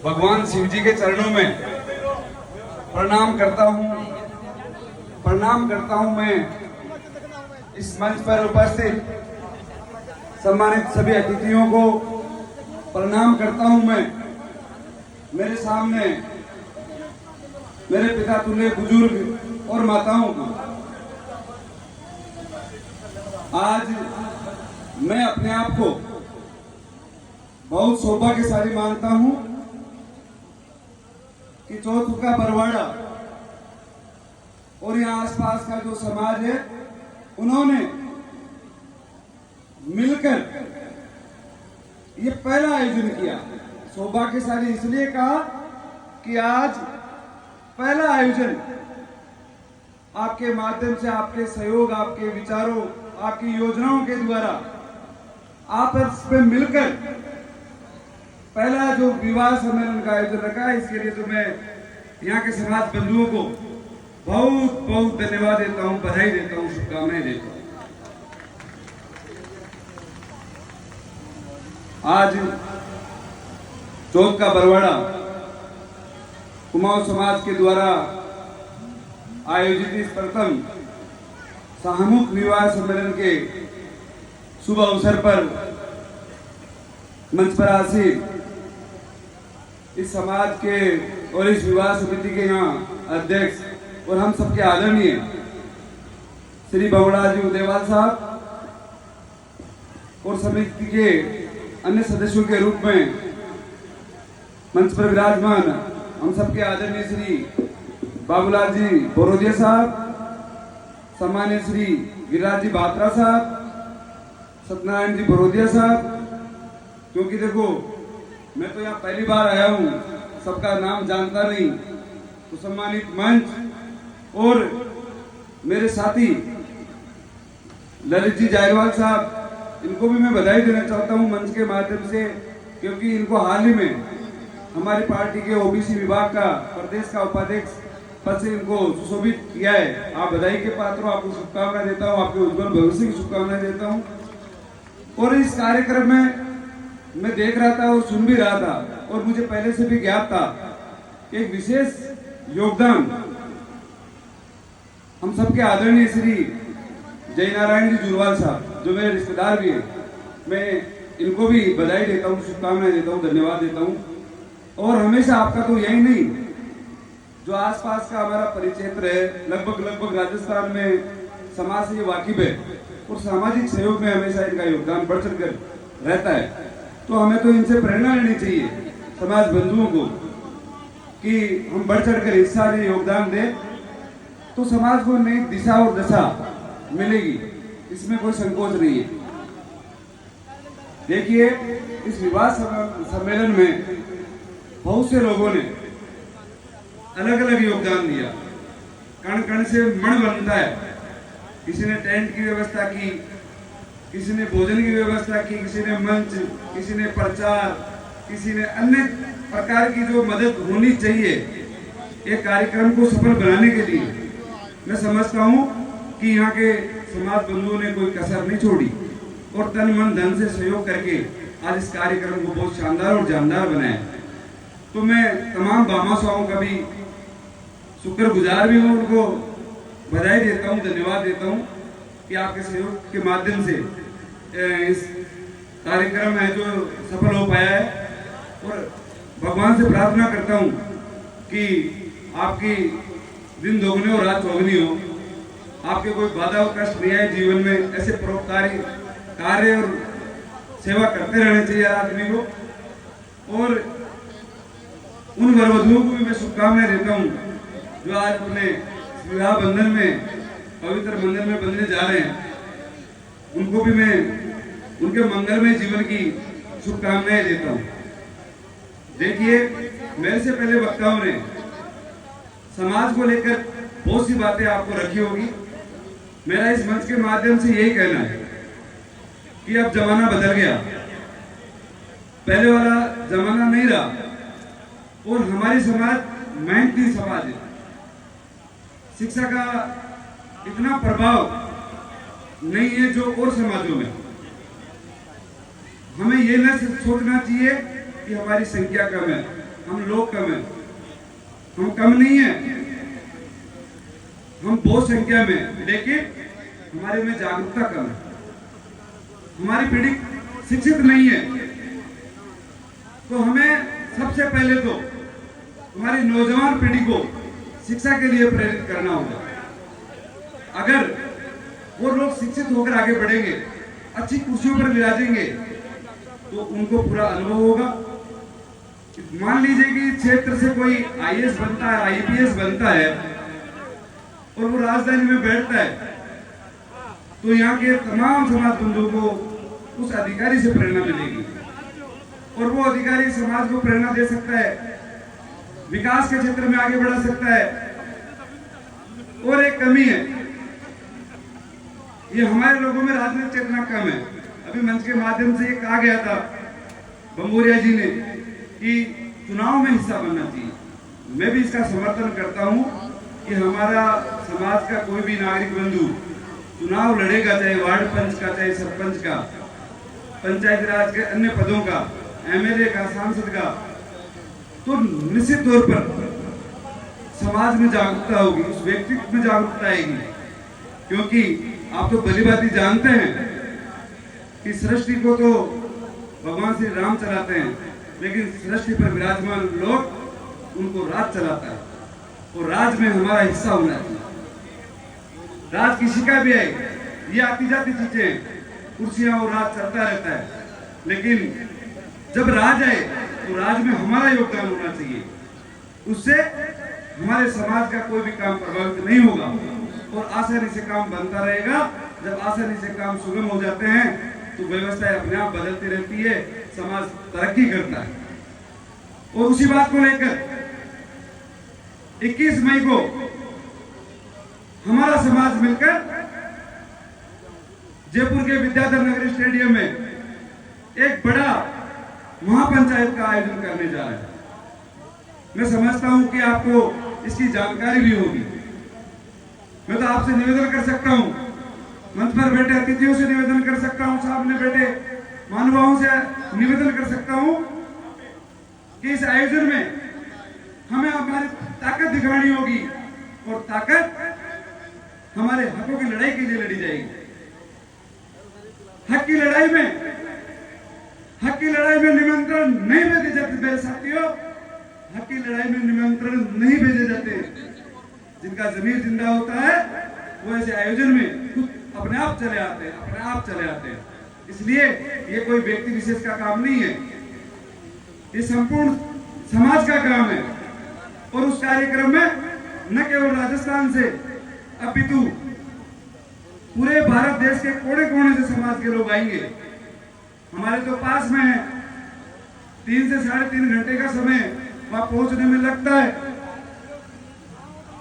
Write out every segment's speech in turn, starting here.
भगवान शिव जी के चरणों में प्रणाम करता हूँ मैं इस मंच पर उपस्थित सम्मानित सभी अतिथियों को प्रणाम करता हूँ मैं। मेरे सामने मेरे पिता तुल्य बुजुर्ग और माताओं को आज मैं अपने आप को बहुत सौभाग्यशाली मानता हूं कि चौथ का बरवाड़ा और यहाँ आसपास का जो समाज है उन्होंने मिलकर ये पहला आयोजन किया। सौभाग्यशाली इसलिए कहा कि आज पहला आयोजन आपके माध्यम से, आपके सहयोग, आपके विचारों, आपकी योजनाओं के द्वारा आप इस पे मिलकर पहला जो विवाह सम्मेलन का आयोजन रखा है। इसके लिए तो मैं यहाँ के समाज बंधुओं को बहुत बहुत धन्यवाद देता हूँ, बधाई देता हूँ, शुभकामनाएं देता हूँ। आज चौथ का बरवाड़ा कुमाऊं समाज के द्वारा आयोजित इस प्रथम सामूहिक विवाह सम्मेलन के शुभ अवसर पर मंच पर आसीन इस समाज के और इस विवाह समिति के यहाँ अध्यक्ष और हम सबके आदरणीय श्री बवड़ा जी उदेवाल साहब और समिति के अन्य सदस्यों के रूप में मंच पर विराजमान हम सबके आदरणीय श्री बाबूलाल जी बोरोदिया साहब, सम्मान्य श्री गिरिराज जी बात्रा साहब, सत्यनारायण जी बोरोदिया साहब। क्योंकि देखो मैं तो यहाँ पहली बार आया हूँ, सबका नाम जानता नहीं, तो सम्मानित मंच और मेरे साथी ललित जी जायरवाल साहब, इनको भी मैं बधाई देना चाहता हूँ मंच के माध्यम से, क्योंकि इनको हाल ही में हमारी पार्टी के ओबीसी विभाग का प्रदेश का उपाध्यक्ष पद से इनको सुशोभित किया है। आप बधाई के पात्र हो, आपको शुभकामनाएं देता हूँ, आपके उज्जवल भविष्य की शुभकामनाएं देता हूँ। और इस कार्यक्रम में मैं देख रहा था और सुन भी रहा था और मुझे पहले से भी ज्ञात था एक विशेष योगदान हम सबके आदरणीय श्री जय नारायण जी जुरवाल साहब, जो मेरे रिश्तेदार भी हैं, मैं इनको भी बधाई देता हूँ, शुभकामनाएं देता हूँ, धन्यवाद देता हूँ। और हमेशा आपका तो यही नहीं, जो आसपास का हमारा परिक्षेत्र है, लगभग राजस्थान में समाज से ये वाकिफ है और सामाजिक सहयोग में हमेशा इनका योगदान बढ़ चढ़ कर रहता है। तो हमें तो इनसे प्रेरणा लेनी चाहिए समाज बंधुओं को कि हम बढ़ चढ़ कर हिस्सा लें, योगदान दें, तो समाज को नई दिशा और दशा मिलेगी, इसमें कोई संकोच नहीं है। देखिए इस विवाह सम्मेलन में बहुत से लोगों ने अलग अलग योगदान दिया, कण कण से मण बनता है। किसी ने टेंट की व्यवस्था की, किसी ने भोजन की व्यवस्था की, किसी ने मंच, किसी ने प्रचार, किसी ने अन्य प्रकार की जो मदद होनी चाहिए एक कार्यक्रम को सफल बनाने के लिए। मैं समझता हूँ कि यहाँ के समाज बंधुओं ने कोई कसर नहीं छोड़ी और तन मन धन से सहयोग करके आज इस कार्यक्रम को बहुत शानदार और जानदार बनाया। तो मैं तमाम भामाशाहों का भी शुक्रगुजार भी हूँ, उनको बधाई देता हूँ, धन्यवाद देता हूँ कि आपके सहयोग के माध्यम से इस कार्यक्रम है जो सफल हो पाया है। और भगवान से प्रार्थना करता हूँ कि आपकी दिन दोगुनी और रात चौगुनी हो, आपके कोई बाधा और कष्ट नहीं आए जीवन में। ऐसे परोपकारी कार्य और सेवा करते रहना चाहिए आदमी को। और उन वरवधुओं को भी मैं शुभकामनाएं देता हूँ जो आज अपने विवाह बंधन में, पवित्र बंधन में बंधने जा रहे हैं। उनको भी मैं उनके मंगलमय जीवन की शुभकामनाएं देता हूँ। देखिए मेरे से पहले वक्ताओं ने समाज को लेकर बहुत सी बातें आपको रखी होगी। मेरा इस मंच के माध्यम से यही कहना है कि अब जमाना बदल गया, पहले वाला जमाना नहीं रहा और हमारी समाज मेहनती समाज है। शिक्षा का इतना प्रभाव नहीं है जो और समाजों में। हमें ये न सोचना चाहिए कि हमारी संख्या कम है, हम लोग कम है। हम कम नहीं है, हम बहुत संख्या में, लेकिन हमारे में जागरूकता कम है। हमारी पीढ़ी शिक्षित नहीं है। तो हमें सबसे पहले तो हमारी नौजवान पीढ़ी को शिक्षा के लिए प्रेरित करना होगा। अगर वो लोग शिक्षित होकर आगे बढ़ेंगे, अच्छी कुर्सियों पर विराजेंगे, तो उनको पूरा अनुभव होगा। मान लीजिए कि क्षेत्र से कोई आईएएस बनता है, आईपीएस बनता है और वो राजधानी में बैठता है, तो यहाँ के तमाम समाज बंधुओं को उस अधिकारी से प्रेरणा मिलेगी और वो अधिकारी समाज को प्रेरणा दे सकता है, विकास के क्षेत्र में आगे बढ़ा सकता है। और एक कमी है, ये हमारे लोगों में राजनीतिक चेतना कम है। अभी मंच के माध्यम से ये कहा गया था बंबोरिया जी ने कि चुनाव में हिस्सा बनना चाहिए। मैं भी इसका समर्थन करता हूं कि हमारा समाज का कोई भी नागरिक बंधु चुनाव लड़ेगा, चाहे वार्ड पंच का, चाहे सरपंच का, पंचायत राज के अन्य पदों का, एमएलए का, सांसद का, तो निश्चित तौर पर समाज में जागरूकता होगी, उस व्यक्ति में जागरूकता आएगी। क्योंकि आप तो भली भांति जानते हैं कि सृष्टि को तो भगवान श्री राम चलाते हैं, लेकिन सृष्टि पर विराजमान लोग उनको राज चलाता है और राज में हमारा हिस्सा होना चाहिए। राज किसी का भी है, ये आती जाती चीजें, कुर्सियां और राज चलता रहता है, लेकिन जब राज आए तो राज में हमारा योगदान होना चाहिए। उससे हमारे समाज का कोई भी काम प्रभावित नहीं होगा और आसानी से काम बनता रहेगा। जब आसानी से काम सुगम हो जाते हैं तो व्यवस्था अपने आप बदलती रहती है, समाज तरक्की करता है। और उसी बात को लेकर 21 मई को हमारा समाज मिलकर जयपुर के विद्याधर नगर स्टेडियम में एक बड़ा महापंचायत का आयोजन करने जा रहे हैं। मैं समझता हूं कि आपको इसकी जानकारी भी होगी। मैं तो आपसे निवेदन कर सकता हूं, मंच पर बैठे अतिथियों से निवेदन कर सकता हूं, सामने बैठे महानुभावों से निवेदन कर सकता हूं कि इस आयोजन में हमें हमारी ताकत दिखानी होगी और ताकत हमारे हकों की लड़ाई के लिए लड़ी जाएगी। हक की लड़ाई में निमंत्रण नहीं भेजे जाते मेरे साथियों, हक की लड़ाई में निमंत्रण नहीं भेजे जाते। जिनका जमीर जिंदा होता है वो ऐसे आयोजन में खुद अपने आप चले आते हैं। इसलिए ये कोई व्यक्ति विशेष का काम नहीं है, ये संपूर्ण समाज का काम है। और उस कार्यक्रम में न केवल राजस्थान से अपितु पूरे भारत देश के कोने कोने से समाज के लोग आएंगे। हमारे तो पास में है, 3 से 3.5 घंटे का समय वहां पहुंचने में लगता है।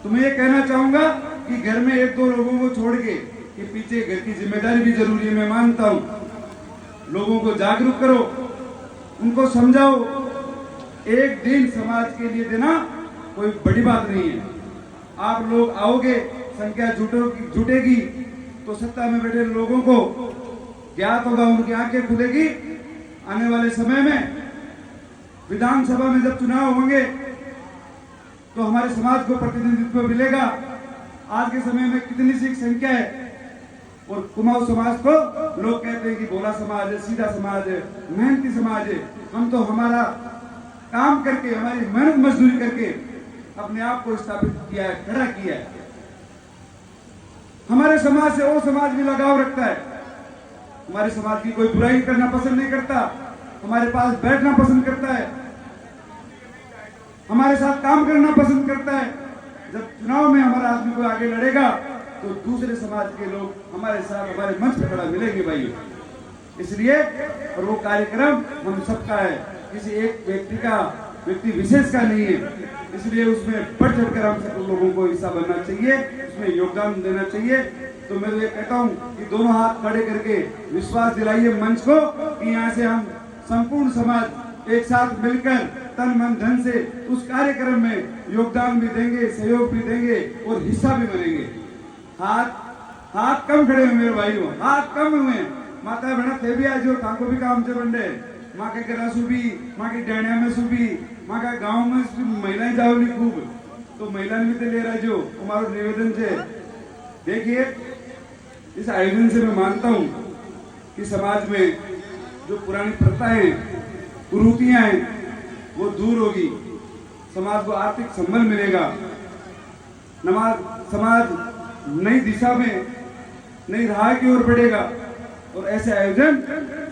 तो मैं ये कहना चाहूंगा कि घर में 1-2 लोगों को छोड़ के कि पीछे घर की जिम्मेदारी भी जरूरी है, मैं मानता हूं। लोगों को जागरूक करो, उनको समझाओ। एक दिन समाज के लिए देना कोई बड़ी बात नहीं है। आप लोग आओगे, संख्या जुटेगी तो सत्ता में बैठे लोगों को ज्ञात होगा, उनकी आंखें खुलेगी। आने वाले समय में विधानसभा में जब चुनाव होंगे तो हमारे समाज को प्रतिनिधित्व मिलेगा। आज के समय में कितनी सी संख्या है और कुमाऊं समाज को लोग कहते हैं कि भोला समाज है, सीधा समाज है, मेहनती समाज है। हम तो हमारा काम करके, हमारी मेहनत मजदूरी करके अपने आप को स्थापित किया है, खड़ा किया है। हमारे समाज से वो समाज भी लगाव रखता है। हमारे समाज की कोई बुराई करना पसंद नहीं करता, हमारे पास बैठना पसंद करता है, हमारे साथ काम करना पसंद करता है। जब चुनाव में हमारा आदमी कोई आगे लड़ेगा तो दूसरे समाज के लोग हमारे साथ हमारे मंच पर खड़ा मिलेंगे भाई। इसलिए और वो कार्यक्रम हम सबका है, किसी एक व्यक्ति विशेष का नहीं है। इसलिए उसमें बढ़ चढ़कर हम सब लोगों को हिस्सा बनना चाहिए, उसमें योगदान देना चाहिए। तो मैं तो ये कहता हूँ कि दोनों हाथ खड़े करके विश्वास दिलाइए मंच को कि यहाँ से हम संपूर्ण समाज एक साथ मिलकर तन मन धन से उस कार्यक्रम में योगदान भी देंगे, सहयोग भी देंगे और हिस्सा भी बनेंगे। हाथ कम खड़े हुए मेरे भाइयों, हाथ कम हुए। माता बहना थे भी आज ताको भी काम से बंडे माँ के घरा सूबी, माँ के डाणिया में सूबी, माँ का गांव में महिलाएं जाओगी खूब, तो महिला भी तो ले रहा जो हमारा निवेदन से देखिए। इस आयोजन से मैं मानता हूँ कि समाज में जो पुरानी प्रथाएं, कुरीतियां हैं वो दूर होगी, समाज को आर्थिक संबल मिलेगा, समाज नई दिशा में, नई राह की ओर बढ़ेगा। और ऐसे आयोजन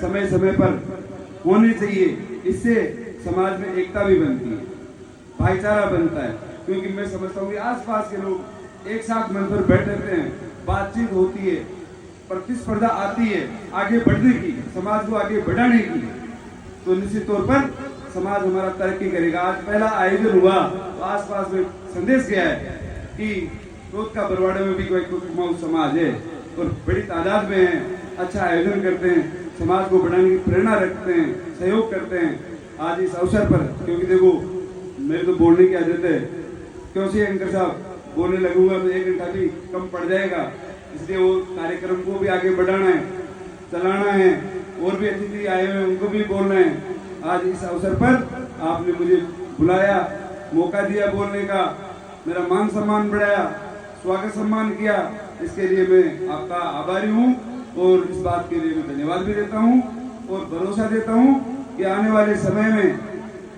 समय समय पर होने चाहिए, इससे समाज में एकता भी बनती है, भाईचारा बनता है। क्योंकि मैं समझता हूँ कि आसपास के लोग एक साथ मंच पर बैठे रहते हैं, बातचीत होती है, प्रतिस्पर्धा आती है आगे बढ़ने की, समाज को आगे बढ़ाने की, तो निश्चित तौर पर समाज हमारा तरक्की करेगा। आज पहला आयोजन हुआ तो आसपास में संदेश गया है कि रोज का बरवाड़े में भी कोई कुमाऊं समाज है और बड़ी तादाद में है, अच्छा आयोजन करते हैं, समाज को बढ़ाने की प्रेरणा रखते हैं, सहयोग करते हैं। आज इस अवसर पर, क्योंकि देखो मेरे तो बोलने की आदत है, क्यों से एंकर साहब बोलने लगूंगा तो 1 घंटा भी कम पड़ जाएगा, इसलिए वो कार्यक्रम को भी आगे बढ़ाना है, चलाना है, और भी अतिथि आए हुए उनको भी बोलना है। आज इस अवसर पर आपने मुझे बुलाया, मौका दिया बोलने का, मेरा मान सम्मान बढ़ाया, स्वागत सम्मान किया, इसके लिए मैं आपका आभारी हूँ। और इस बात के लिए मैं धन्यवाद भी देता हूँ और भरोसा देता हूँ कि आने वाले समय में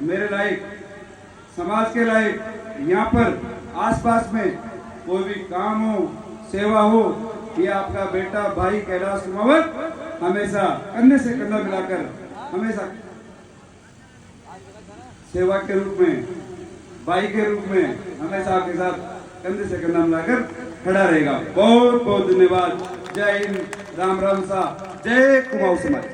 मेरे लायक, समाज के लायक, यहाँ पर आसपास में कोई भी काम हो, सेवा हो, ये आपका बेटा भाई कैलाश कुमावत हमेशा कंधे से कंधा मिलाकर, हमेशा सेवा के रूप में, भाई के रूप में हमेशा आपके साथ कंधे से कंधा मिलाकर खड़ा रहेगा। बहुत बहुत धन्यवाद। जय हिंद, राम राम सा, जय कुमाऊं समाज।